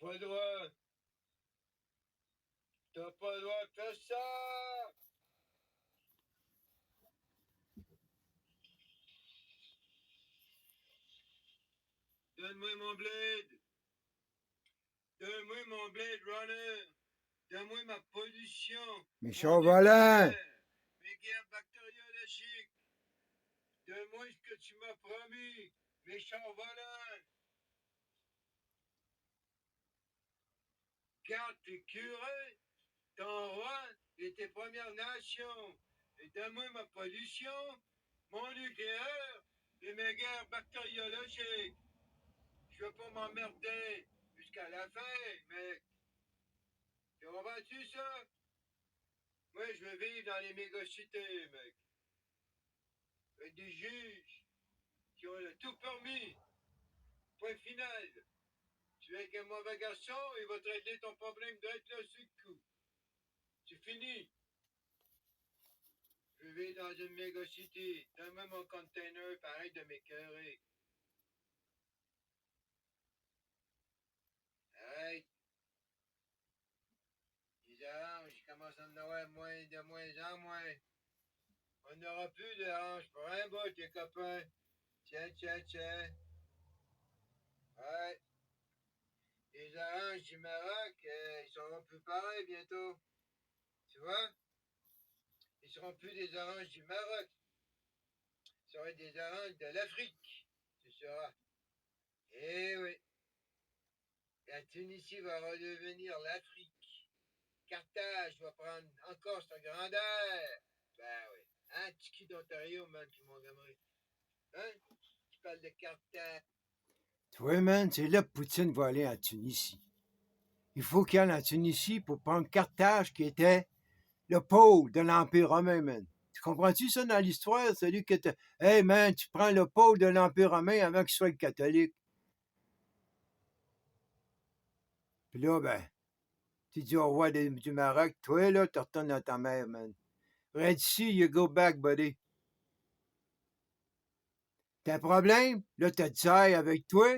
pas le droit. T'as pas le droit de faire ça. Donne-moi mon blade. Donne-moi mon Blade Runner. Donne-moi ma pollution. Méchant volant. Mes guerres bactériologiques. Donne-moi ce que tu m'as promis. Méchant volant. Garde tes curés, ton roi et tes Premières Nations. Et donne-moi ma pollution, mon nucléaire et mes guerres bactériologiques. Je veux pas m'emmerder jusqu'à la fin, mec. Tu comprends-tu ça? Moi, je veux vivre dans les mégocités, mec. Avec des juges qui ont tout permis. Point final. Tu es qu'un mauvais garçon, il va te régler ton problème d'être là sur le coup. C'est fini. Je vis dans une mégacité. Donne-moi mon container, pareil de m'écœurer. Arrête. Les oranges commencent à en avoir de moins en moins. On n'aura plus d'oranges pour un bout, les copains. Tiens. Ouais. Les oranges du Maroc, ils seront plus pareils bientôt. Tu vois? Ils seront plus des oranges du Maroc. Ce seraient des oranges de l'Afrique. Tu sauras. Eh oui. La Tunisie va redevenir l'Afrique. Carthage va prendre encore sa grandeur. Ben oui. Hein, Tiki d'Ontario, man, qui m'ont gamé. Hein? Tu parles de Carthage. Toi, man, c'est là que Poutine va aller en Tunisie. Il faut qu'il aille en Tunisie pour prendre Carthage, qui était le pôle de l'Empire romain, man. Tu comprends-tu ça dans l'histoire? Celui que tu... Hey, man, tu prends le pôle de l'Empire romain avant qu'il soit le catholique. Puis là, ben, tu dis au roi du Maroc, toi, là, tu retournes à ta mère, man. Right ici, you go back, buddy. T'as un problème? Là, t'as Tsai avec toi,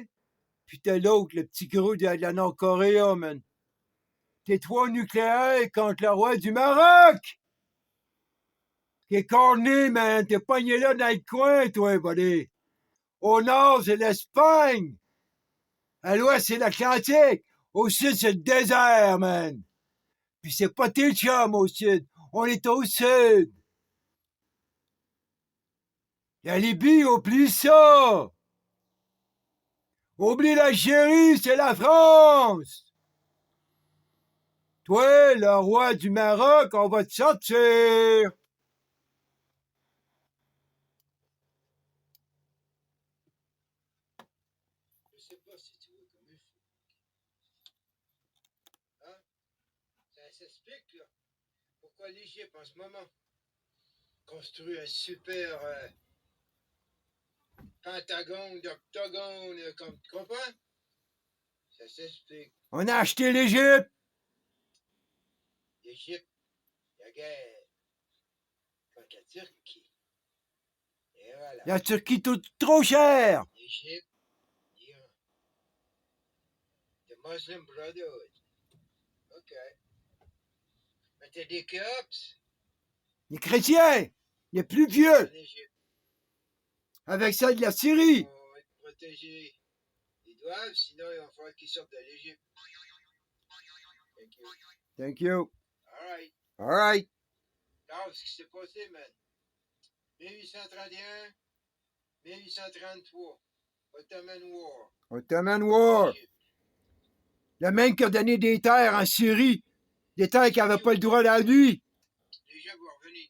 puis t'as l'autre, le petit gros de la Nord-Corée, man. T'es trois nucléaires contre le roi du Maroc! T'es corné, man. T'es pogné là dans le coin, toi, buddy. Au nord, c'est l'Espagne. À l'ouest, c'est l'Atlantique. Au sud, c'est le désert, man. Puis c'est pas tes chums au sud. On est au sud. La Libye, oublie ça. Oublie l'Algérie, c'est la France. Toi, le roi du Maroc, on va te sortir. Je sais pas si tu veux comme il faut. Hein? Ça s'explique, là. Pourquoi l'Égypte, en ce moment, construit un super pentagone, d'octogone, comme tu comprends? Ça s'explique. On a acheté l'Égypte. L'Égypte, la guerre contre la Turquie. Et voilà. La Turquie tout trop cher. L'Égypte, l'Iran. The Muslim Brotherhood. OK. Mais t'as des cops Les chrétiens, les plus vieux, en Égypte. avec ça de la Syrie. Ils vont être protégés. Ils doivent, sinon il va falloir qu'ils sortent de l'Égypte. Thank you. Thank you. All right. All right. Alors, ce qui s'est passé, man. 1831, 1833. Ottoman War. Ottoman War. Égypte. Le même qui a donné des terres en Syrie. Des terres qui n'avaient pas le droit à lui. Les gens vont revenir.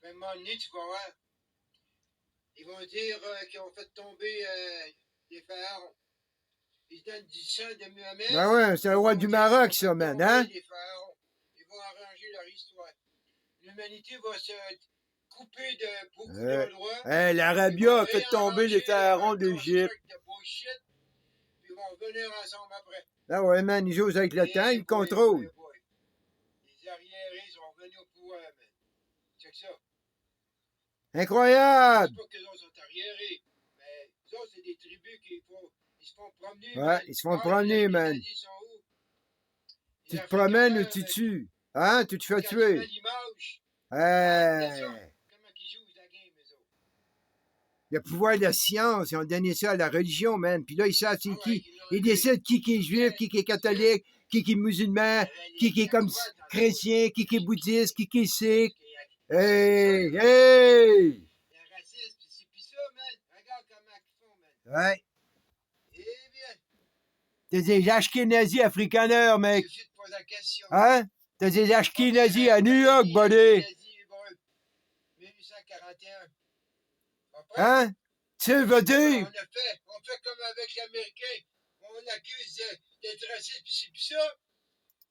Mais à un moment donné, tu vas voir. Ils vont dire qu'ils ont fait tomber des pharaons. Ils se donnent du sang de Muhammad. Ben ouais, c'est le roi du Maroc, ça, man, hein? Les pharaons. Ils vont arranger leur histoire. L'humanité va se couper de beaucoup d'endroits. Hey, l'Arabie a fait tomber les pharaons d'Égypte. Ils vont venir ensemble après. Ben ouais, man, ils jouent avec le temps, ils contrôlent. Les arriérés sont venus au pouvoir, man. Check ça. Incroyable! Je sais pas que les autres sont arriérés, mais les autres, c'est des tribus qui se font promener, Ouais, man. ils se font Ah, promener, les man. nazis sont où? Tu Les te promènes ou Afrikaners, tu man. tues? Hein? Tu te fais Quand tu mets tuer? l'image, c'est ça. Hey! Comment ils jouent la game, eux autres? Le pouvoir de la science, ils ont donné ça à la religion, man. Puis là, ils savent c'est Ah ouais, qui. ils l'ont Ils vu. décident qui est juif, qui est catholique, qui est musulman, qui est comme chrétien, qui est bouddhiste, qui est sikh. Hey! Hey! Le racisme, c'est pis ça, man. Regarde comment ils font, man. Ouais. Eh bien, T'as des ashkénazis afrikaners, il mec. suffit de poser la question. Hein? T'as des ashkénazis à New York, buddy. Nazis hébreux, 1841. Comprends? Hein? Tu veux dire? On fait comme avec les Américains. On accuse d'être raciste, pis c'est pis ça.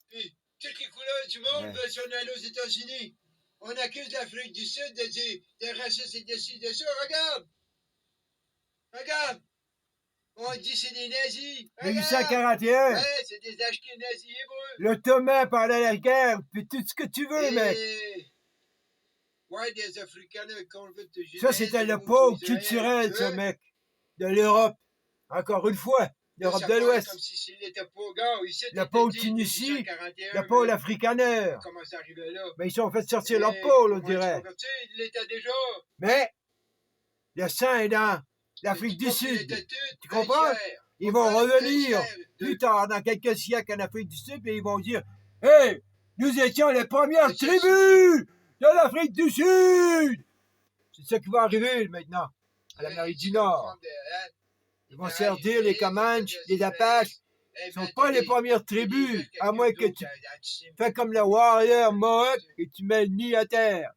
Puis, toutes les couleurs du monde veulent s'en aller aux États-Unis. On accuse l'Afrique du Sud d'être raciste et de ci, de ça. Regarde! Regarde! On dit c'est des nazis. Regarde! 1841. Ouais, c'est des ashkénazis hébreux. L'Ottoman pendant la guerre, puis tout ce que tu veux, mec. Ouais, des Africains convertis de Ça, c'était le pôle culturel, ça, mec. De l'Europe. Encore une fois. L'Europe de l'Ouest. Comme si c'était pas gars. Ici, Le pôle Tunisie. Le pôle africaner. Comment ça arrivait là? Mais ils sont fait sortir leur pôle, on dirait. Il l'était déjà. Mais, le sang est dans l'Afrique du Sud. Tu comprends? Ils vont revenir plus tard, dans quelques siècles, en Afrique du Sud, et ils vont dire « Hey, nous étions les premières tribus de l'Afrique du Sud! » C'est ça qui va arriver maintenant, à l'Amérique du Nord. Ils vont se faire dire les Comanches, les Apaches, ne sont pas les premières tribus, à moins que tu fais comme le warrior Mohawk et tu mets le nid à terre.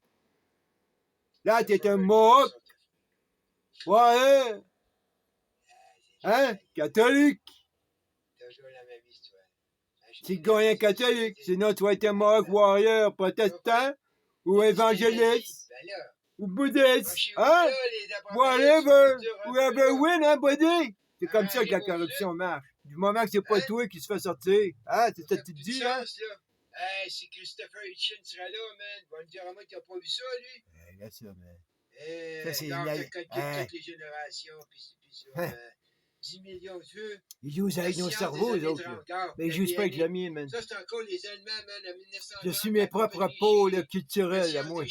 Là, tu es un Mohawk. Ouais, hein? Catholique. Toujours la même histoire. Tu gagnes un catholique, sinon tu vas être un Mohawk warrior protestant ou évangéliste ou bouddhiste. Hein? Whatever, whoever win, hein, buddy? C'est comme ça que la corruption marche. Du moment que c'est pas toi qui se fait sortir. Hein? C'est ça que tu te dis, hein? Hey, si Christopher Hitchens sera là, man, il va nous dire à moi qu'il n'a pas vu ça, lui. Regarde ça, man. Ça, c'est la- toutes les générations, puis ça. Hein. 10 millions de vues. Ils jouent avec nos cerveaux, eux autres. Là. Mais ils jouent pas avec le mien, man. Ça, c'est encore les Allemands, man, en 1900. Je suis mes propres pôles culturels, à moi.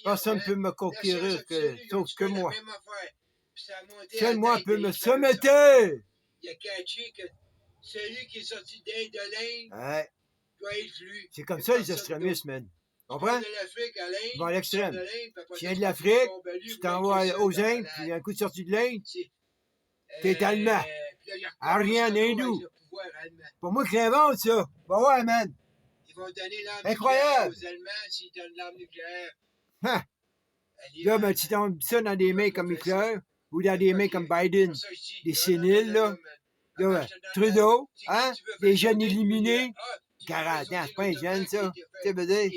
Personne ne peut me conquérir, sauf que moi. Seul moi peut me soumettre. Il a catché que celui qui est sorti d'Inde de l'Inde Ouais. doit être lui. C'est comme ça, les extrémistes, man. Comprends? De l'Afrique à l'Inde. Ils vont à l'extrême. Tu viens de l'Afrique, tu t'en vas aux Indes, puis un coup de sortie de l'Inde, t'es allemand. Aryan hindou. Pour moi qui l'invente, ça. Bah ouais, man. Ils vont donner l'arme Incroyable. nucléaire aux Allemands s'ils donnent l'arme nucléaire. Ha. Là, ben, tu tombes ça dans des mains comme Hitler ou dans des mains comme Biden. Des séniles, là. Là, Trudeau, hein? Des jeunes éliminés. 40 ans, c'est pas un jeune, ça. Tu sais, veux dire?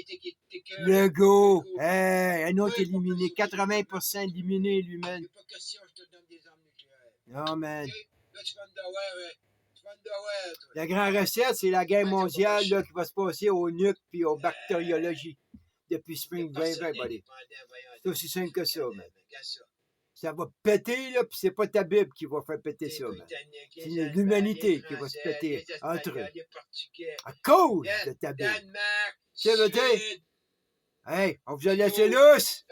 Legault. Hey, un autre éliminé. 80% éliminé, lui-même. Il n'y a pas question, je te donne des armes nucléaires. Non, man. Là, tu vas me devoir, toi. La grande recette, c'est la guerre mondiale là, qui va se passer au nuque puis aux bactériologies depuis Spring 2020, buddy. C'est aussi simple que ça, man. Ça va péter, là, puis c'est pas ta Bible qui va faire péter ça, man. C'est l'humanité qui va se péter entre eux. À cause de ta Bible. C'est le thé. Hey, on vous a laissé lousse.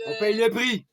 On paye le prix.